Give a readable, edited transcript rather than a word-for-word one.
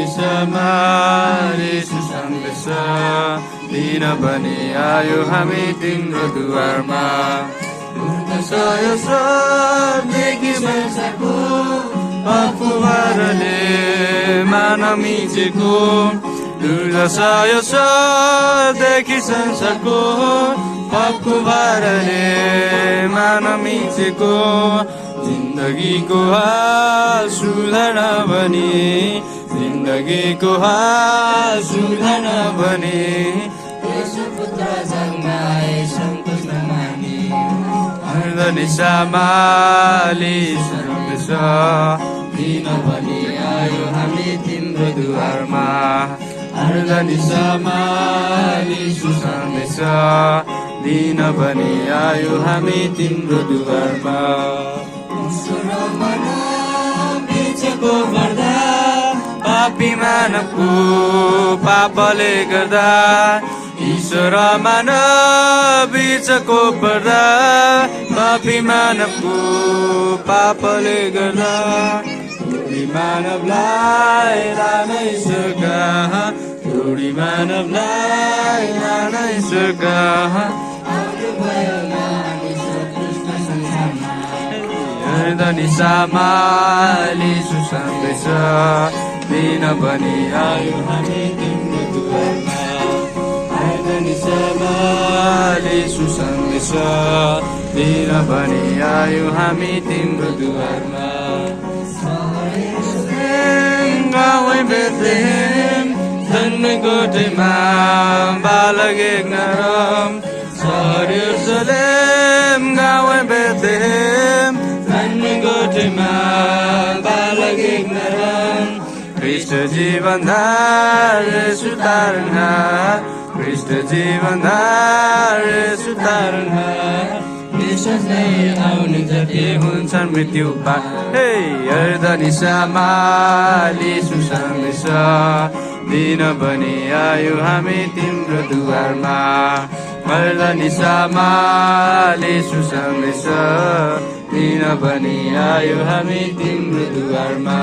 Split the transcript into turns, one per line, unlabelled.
निशामाले सुसन्देश दिन पनि आयो हामी तिम्रो दुवारमा सय देखि वर्षको अफुवारले मानमिचेको दुर्दशा देखि संसारको अफुवारले मानमिचेको जिन्दगीको हाल सुधार्न भनी जिन्दगीको हाल सुधार्न भनी यसो पुत्र जन्माए सन्तोष नमानी निशामाली सन्देश दिन पनि आयो हामी तिम्रो दुवारमा निशामाली सुसन्देश दिन पनि आयो हामी तिम्रो दुवारमा बिचको पर्दा पापी मानवको पापले गर्दा ईश्वर मानव बिचको पर्दा पापी मानवको पापले गर्दा थोडी मानवलाई लानै सका थोडी मानवलाई लानै सका निशामाली सुसन्देश दिन पनि आयो हामी तिम्रो दुवारमा निशामाली सुसन्देश दिन पनि आयो हामी तिम्रो दुवारमा गाउँ बेथलेहेम जन्म गोठैमा बालक एक नरम सहर यरुशलेम गाउँ बेथलेहेम गोठमा बालक एक नरम कृष्ण जीवनधार सुतारनहार कृष्ण जीवनधार सुतारनहार विश्वासले आउने जति हुन्छन् मृत्यु पार निशामाली सुसन्देश दिन पनि आयो हामी तिम्रो दुवारमा निशामाली सुसन्देश दिन पनि आयो हामी तिम्रो दुवारमा